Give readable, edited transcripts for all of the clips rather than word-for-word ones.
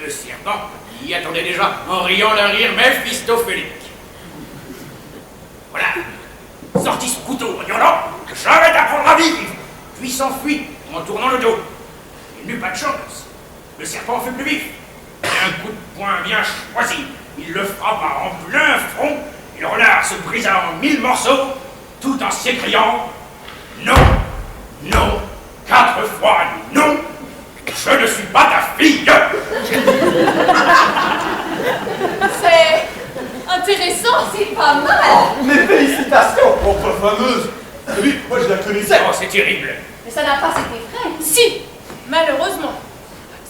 Le serpent y attendait déjà en riant d'un rire méphistophélique. Voilà, sortit son couteau en hurlant « Je vais t'apprendre à vivre !» Puis s'enfuit en tournant le dos. Il n'eut pas de chance. Le serpent fut plus vif. Et un coup de poing bien choisi, il le frappa en plein front, et le renard se brisa en 1000 morceaux, tout en s'écriant « Non, non, 4 fois non, je ne suis pas ta fille !» C'est intéressant, c'est pas mal. Mes félicitations, propre fameuse. Oui, moi je la connaissais. Oh, c'est terrible. Mais ça n'a pas cet effet. Si, malheureusement.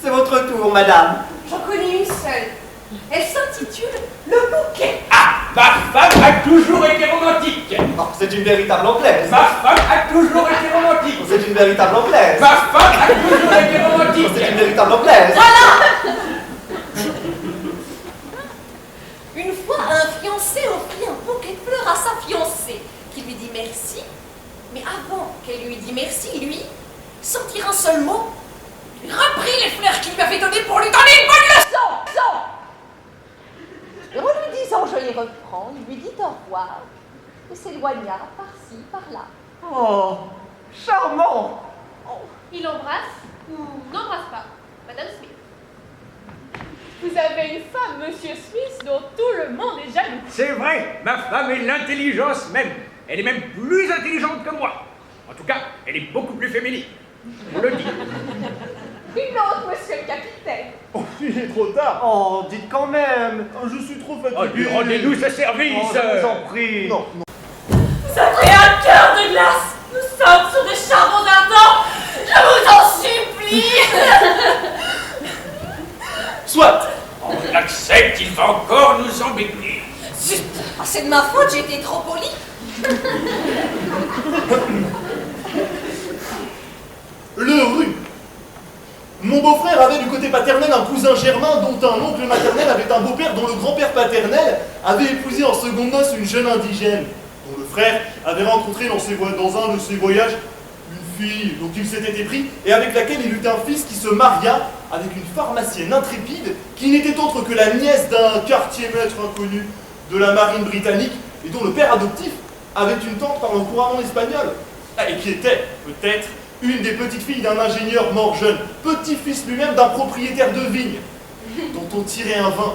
C'est votre tour, madame. J'en connais une seule. Elle s'intitule Le Bouquet. Ah, ma femme a toujours été romantique. Oh, c'est une véritable anglaise. Ma femme a toujours été romantique. C'est une véritable anglaise. Ma femme a toujours été romantique. C'est une véritable anglaise. Voilà. Une fois, un fiancé offrit un bouquet de fleurs à sa fiancée, qui lui dit merci. Mais avant qu'elle lui dise merci, lui, sans dire un seul mot, lui reprit les fleurs qu'il lui avait données pour lui donner une bonne leçon. Et en lui disant joli refrain, il lui dit au revoir et s'éloigna par-ci, par-là. Oh, charmant. Il embrasse ou n'embrasse pas Madame Smith. Vous avez une femme, Monsieur Smith, dont tout le monde est jaloux. C'est vrai, ma femme est l'intelligence même. Elle est même plus intelligente que moi. En tout cas, elle est beaucoup plus féminine. On le dit. Une autre, monsieur le capitaine. Oh, il est trop tard. Oh, dites quand même. Oh, je suis trop Oh, fatigué. lui rendez-nous ce service. Oh, je vous en prie. Non, non. Vous avez un cœur de glace. Nous sommes sur des charbons ardents. Je vous en supplie. Soit. On accepte, il va encore nous embêter. Zut, c'est de ma faute, j'ai été trop polie. Le rhume. Mon beau-frère avait du côté paternel un cousin germain dont un oncle maternel avait un beau-père dont le grand-père paternel avait épousé en seconde noces une jeune indigène, dont le frère avait rencontré dans un de ses voyages une fille dont il s'était épris et avec laquelle il eut un fils qui se maria avec une pharmacienne intrépide qui n'était autre que la nièce d'un quartier-maître inconnu de la marine britannique et dont le père adoptif avait une tante parlant couramment espagnol et qui était, peut-être, une des petites filles d'un ingénieur mort jeune, petit-fils lui-même d'un propriétaire de vigne, dont on tirait un vin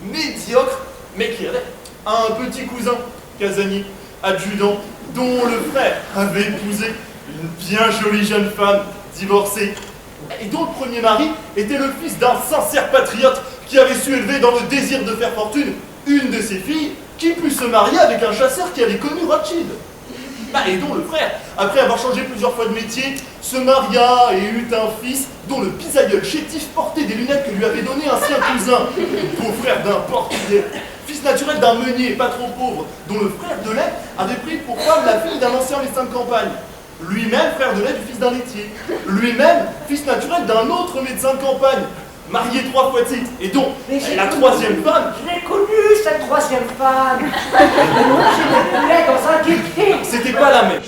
médiocre, mais qui avait un petit cousin, casanier, adjudant, dont le frère avait épousé une bien jolie jeune femme, divorcée, et dont le premier mari était le fils d'un sincère patriote qui avait su élever dans le désir de faire fortune une de ses filles, qui put se marier avec un chasseur qui avait connu Rothschild. Et dont le frère, après avoir changé plusieurs fois de métier, se maria et eut un fils dont le bisaïeul chétif portait des lunettes que lui avait donné un sien cousin, beau-frère d'un portugais, fils naturel d'un meunier pas trop pauvre, dont le frère de lait avait pris pour femme la fille d'un ancien médecin de campagne. Lui-même frère de lait du fils d'un laitier. Lui-même fils naturel d'un autre médecin de campagne, marié 3 fois de suite, et dont la troisième femme... Je l'ai connue, cette troisième femme. Elle mangeait des poulets dans un guépier. C'était pas la même.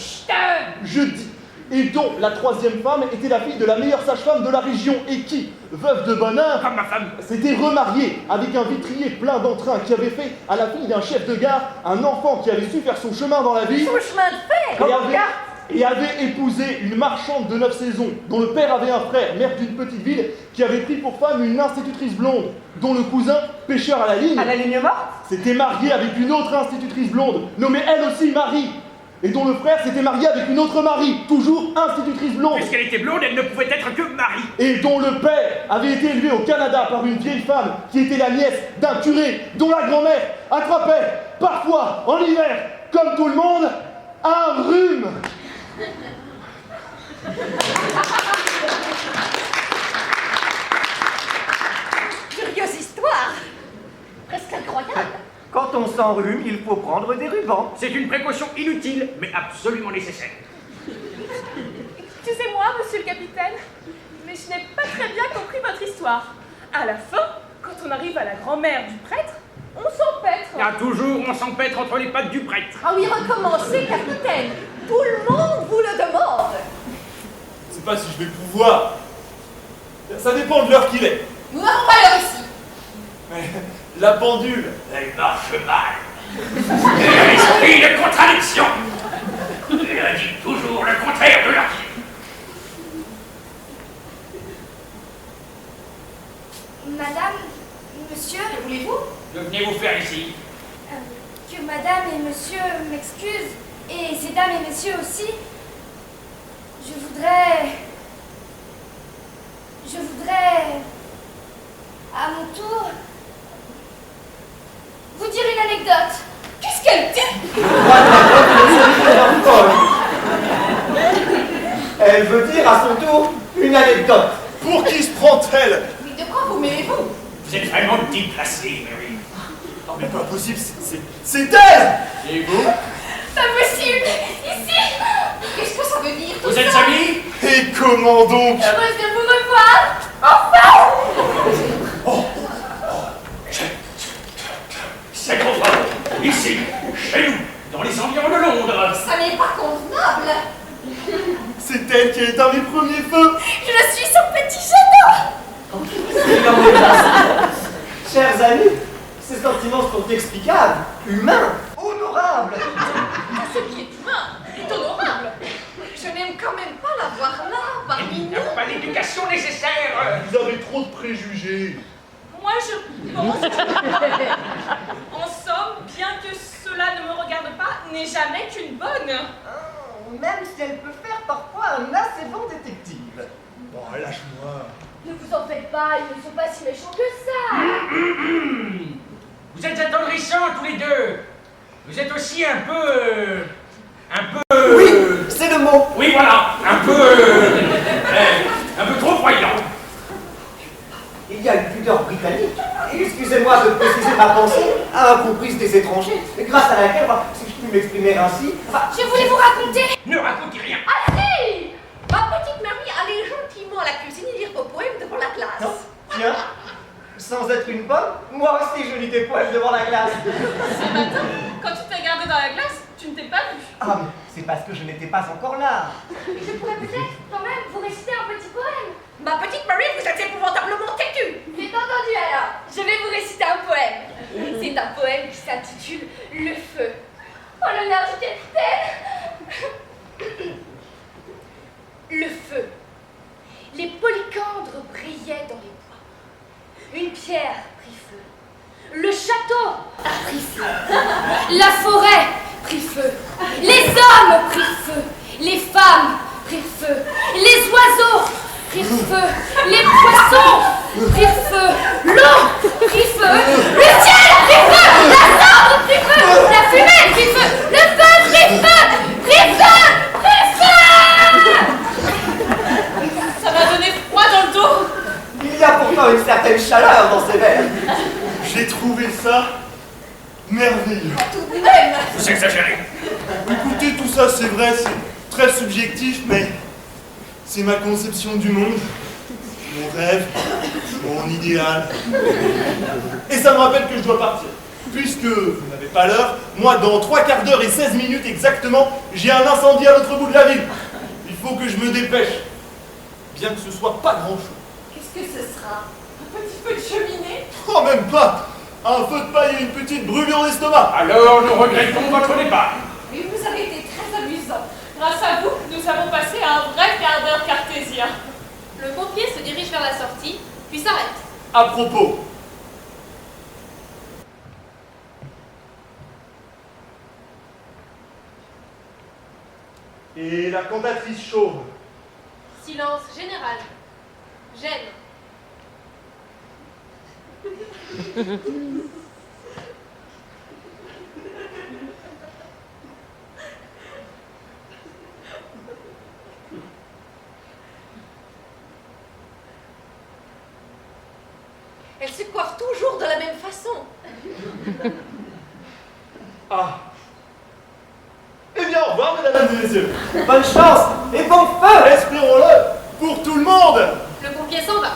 Je dis. Et dont la troisième femme était la fille de la meilleure sage-femme de la région et qui, veuve de bonheur, Comme ma femme. s'était remariée avec un vitrier plein d'entrain qui avait fait à la fille d'un chef de gare un enfant qui avait su faire son chemin dans la vie Son chemin de fer. et avait épousé une marchande de 9 saisons dont le père avait un frère, maire d'une petite ville, qui avait pris pour femme une institutrice blonde dont le cousin, pêcheur à la ligne, À la ligne morte. s'était marié avec une autre institutrice blonde, nommée elle aussi Marie, et dont le frère s'était marié avec une autre Marie, toujours institutrice blonde, Puisqu'elle était blonde, elle ne pouvait être que Marie. et dont le père avait été élevé au Canada par une vieille femme qui était la nièce d'un curé, dont la grand-mère attrapait, parfois, en hiver, comme tout le monde, un rhume. Curieuse histoire. Presque incroyable. Quand on s'enrhume, il faut prendre des rubans. C'est une précaution inutile, mais absolument nécessaire. Excusez-moi, monsieur le capitaine, mais je n'ai pas très bien compris votre histoire. À la fin, quand on arrive à la grand-mère du prêtre, on s'empêtre. Là, toujours, on s'empêtre entre les pattes du prêtre. Ah oui, recommencez, capitaine. Tout le monde vous le demande. Je sais pas si je vais pouvoir. Ça dépend de l'heure qu'il est. Nous n'avons pas l'heure ici. Mais la pendule, Elle marche mal. Elle a l'esprit de contradiction. Elle dit toujours le contraire de l'argile. Madame, monsieur, Que voulez-vous? Que venez-vous faire ici? que madame et monsieur m'excusent, et ces dames et messieurs aussi. Je voudrais, à mon tour, vous dire une anecdote. Qu'est-ce qu'elle dit? Elle veut dire à son tour une anecdote. pour qui se prend-elle? Mais de quoi vous mêlez-vous? Vous êtes vraiment déplacé, Mary. Non mais pas possible, c'est elle! Et vous? Pas possible! Ici! Qu'est-ce que ça veut dire tout Vous ça? êtes amis? Et comment donc? Heureuse de vous revoir! Enfin! C'est trop fort. Ici, chez nous, dans les environs de Londres. Ça n'est pas convenable! C'est elle qui a éteint mes premiers feux! Je suis son petit jeune homme! Chers amis, ces sentiments sont explicables, humains, honorables. Tout ce qui est humain est honorable. Je n'aime quand même pas la voir là, parmi Ils nous. n'ont pas l'éducation nécessaire. Vous avez trop de préjugés! Moi, je pense que... En somme, bien que cela ne me regarde pas, n'est jamais qu'une bonne. Même si elle peut faire parfois un assez bon détective. Bon, lâche-moi! Ne vous en faites pas, ils ne sont pas si méchants que ça. Vous êtes attendrissants tous les deux. Vous êtes aussi un peu... Oui, c'est le mot. Oui, voilà, un peu trop voyant. Il y a une pudeur britannique. Excusez-moi de préciser ma pensée, incomprise des étrangers, grâce à laquelle, si je puis m'exprimer ainsi, Je voulais vous raconter. Ne racontez rien. Ah si! Ma petite Marie allait gentiment à la cuisine et lire vos poèmes devant la classe. non, tiens, sans être une pomme, moi aussi je lis des poèmes devant la glace. Ce matin, quand tu t'es regardé dans la glace, tu ne t'es pas vu. Ah, mais c'est parce que je n'étais pas encore là. Je pourrais peut-être quand même vous réciter un petit poème. Ma petite Marie, vous êtes épouvantablement têtue. C'est entendu alors. Je vais vous réciter un poème. C'est un poème qui s'intitule Le feu. En l'honneur du capitaine. Le feu. Les polycandres brillaient dans les bois. Une pierre prit feu. Le château a pris feu. La forêt prit feu. Les hommes prirent feu. Les femmes prirent feu. Les oiseaux prirent feu. Les poissons prirent feu. L'eau prit feu. Le ciel prit feu. La cendre prit feu. La fumée prit feu. Le feu prit feu. Prit feu. Prit feu. Ça m'a donné froid dans le dos. Il y a pourtant une certaine chaleur dans ces vers. J'ai trouvé ça merveilleux. Tout de même. Vous exagérez. Écoutez, tout ça c'est vrai, c'est très subjectif, mais c'est ma conception du monde, mon rêve, mon idéal. Et ça me rappelle que je dois partir. Puisque vous n'avez pas l'heure, moi dans 3 quarts d'heure et 16 minutes exactement, j'ai un incendie à l'autre bout de la ville. Il faut que je me dépêche. Bien que ce soit pas grand chose. Qu'est-ce que ce sera? Un petit feu de cheminée. Oh, même pas! Un feu de paille et une petite brûlure d'estomac. Alors, nous regrettons votre départ. Mais vous avez été très amusant. Grâce à vous, nous avons passé un vrai quart d'heure cartésien. Le pompier se dirige vers la sortie, puis s'arrête. À propos. Et la cantatrice chauve. Silence général. Gêne. Elle se coiffe toujours de la même façon. Ah. Eh bien, au revoir, mesdames et messieurs. Bonne chance et bon feu. Espérons-le pour tout le monde. Le pompier s'en va.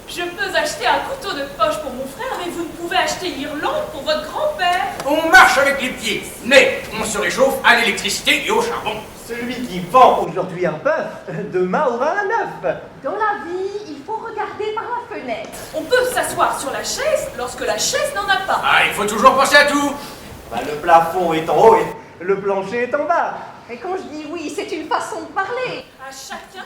Je peux acheter un couteau de poche pour mon frère, mais vous ne pouvez acheter l'Irlande pour votre votre grand-père. On marche avec les pieds, mais on se réchauffe à l'électricité et au charbon. Celui qui vend aujourd'hui un bœuf, demain aura un œuf. Dans la vie, il faut regarder par la fenêtre. On peut s'asseoir sur la chaise lorsque la chaise n'en a pas. Ah, il faut toujours penser à tout. Bah, le plafond est en haut et le plancher est en bas. Et quand je dis oui, c'est une façon de parler. À chacun.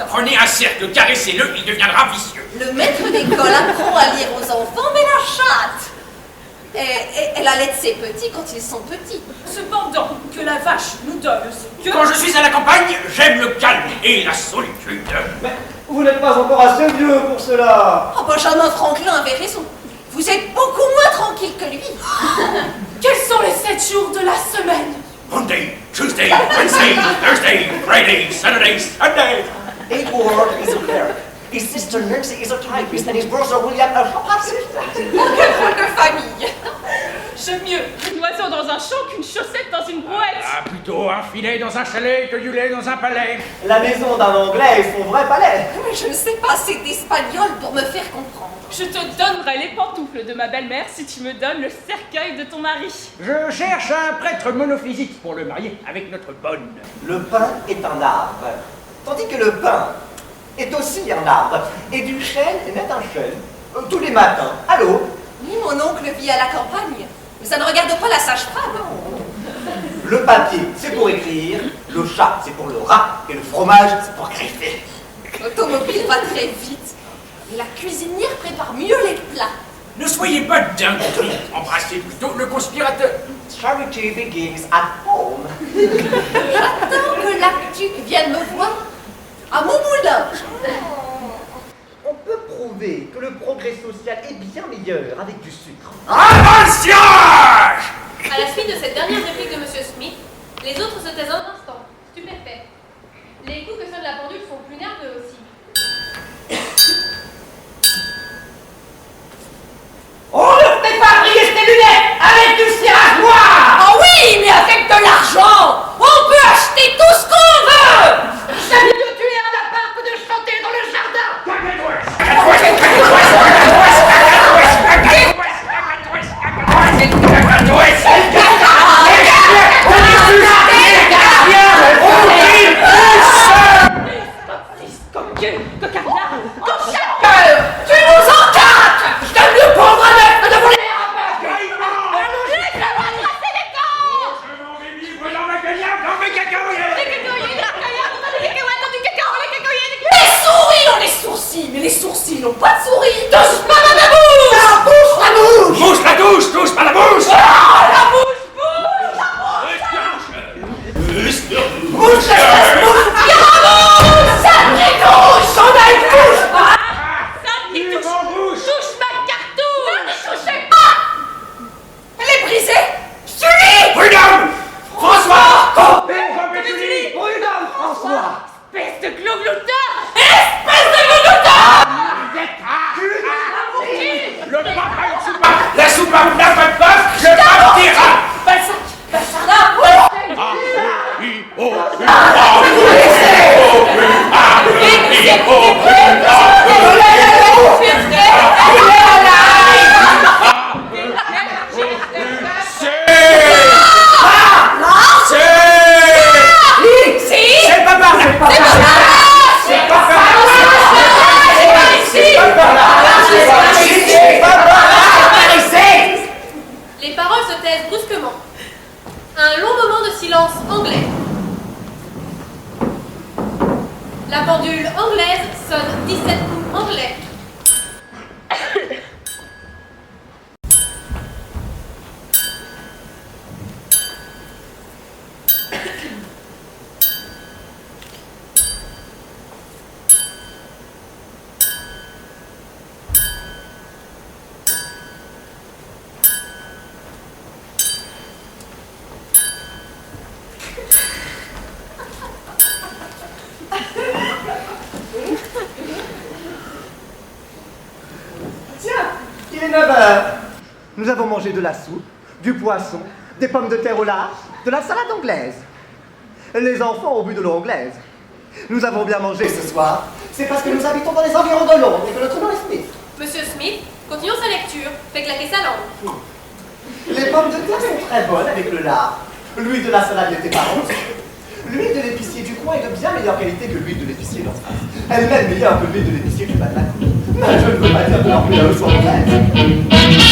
Prenez un cercle, caressez-le, il deviendra vicieux. Le maître d'école apprend à lire aux enfants, mais la chatte. Elle allait ses petits quand ils sont petits. Cependant, que la vache nous donne ce que... Quand je suis à la campagne, j'aime le calme et la solitude. Mais vous n'êtes pas encore assez vieux pour cela. Oh, Benjamin Franklin avait raison. Vous êtes beaucoup moins tranquille que lui. Quels sont les 7 jours de la semaine? Monday, Tuesday, Wednesday, Thursday, Friday, Saturday, Sunday. Edward is a clerk. His sister Nancy is a typist, and his brother William a publicist. Aucun drôle de famille. J'aime mieux une oiseau dans un champ qu'une chaussette dans une brouette. Ah, plutôt un filet dans un chalet que du lait dans un palais. La maison d'un Anglais est son vrai palais. Mais je ne sais pas assez d'espagnol pour me faire comprendre. Je te donnerai les pantoufles de ma belle-mère si tu me donnes le cercueil de ton mari. Je cherche un prêtre monophysique pour le marier avec notre bonne. Le pain est un arbre, tandis que le pain est aussi un arbre. Et du chêne naît un chêne. Tous les matins, à l'eau. Oui, mon oncle vit à la campagne. Mais ça ne regarde pas la sage-femme. Le papier, c'est pour écrire. Le chat, c'est pour le rat. Et le fromage, c'est pour griffer. L'automobile va très vite. Et la cuisinière prépare mieux les plats. Ne soyez pas dingue, embrassez plutôt le conspirateur. Charity begins at home. J'attends que l'artuc vienne me voir à mon moulin. On peut prouver que le progrès social est bien meilleur avec du sucre. Avanciage! À la suite de cette dernière réplique de Monsieur Smith, les autres se taisent un instant, stupéfaits. Les coups que sonne la pendule sont plus nerveux aussi. On ne fait pas briller ces lunettes avec du cirage noir. Oh oui, mais avec de l'argent, on peut acheter tout ce qu'on veut. Ça vient de tuer un appart que de chanter dans le jardin. Tu nous encadres. Je t'aime mieux prendre un œuf que de voler un bœuf. Je m'en vais vivre dans ma gaillard, dans mes cacahuètes! Les souris ont les sourcils, mais les sourcils n'ont pas de souris. Touche pas à ma bouche. La bouche, la bouche. Bouge la douche, touche pas la bouche! Ah, la bouche. Bouche, sacré douche. S'en aille, bouche. Il m'en bouche! Touche ma cartouche! Ne touchez pas. Elle est brisée. Julie. Prud'homme! François! Prud'homme, François. Espèce de gloglouteur! Le papa est soupape! La soupape n'a pas de bœuf, je partirai! Balzac, C'est pas par là! C'est pas par là! Les paroles se taisent brusquement. Un long moment de silence anglais. La pendule anglaise sonne 17 coups anglais. Tiens, il est 9h. Nous avons mangé de la soupe, du poisson, des pommes de terre au large, de la salade anglaise. Les enfants ont bu de l'eau anglaise. Nous avons bien mangé ce soir. C'est parce que nous habitons dans les environs de Londres et que notre nom est Smith. Monsieur Smith, continuons sa lecture. Fait claquer sa langue. pommes de terre sont très bonnes avec le lard. L'huile de la salade n'était pas rose. L'huile de l'épicier du coin est de bien meilleure qualité que l'huile de l'épicier d'en face. Elle est même meilleure que l'huile de l'épicier du bas de la cour. Mais je ne veux pas dire que leur huile soit mauvaise.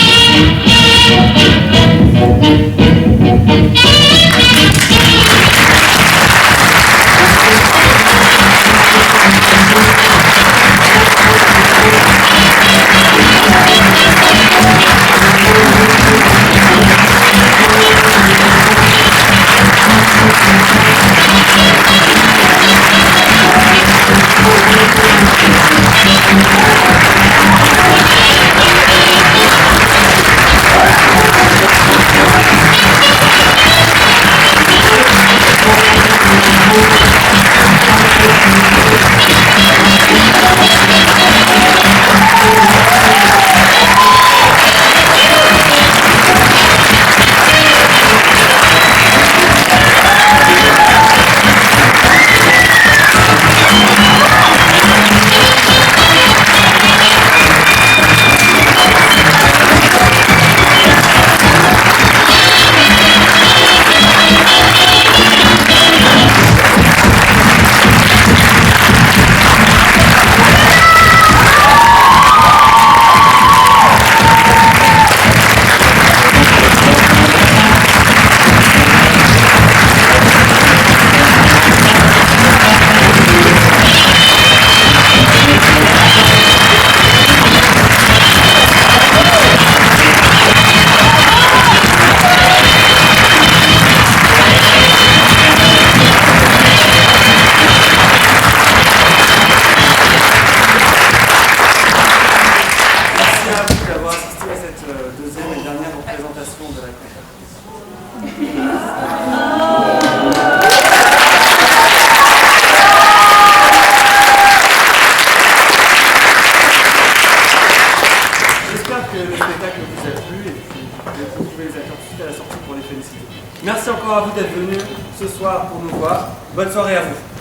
Merci encore à vous d'être venus ce soir pour nous voir. Bonne soirée à vous.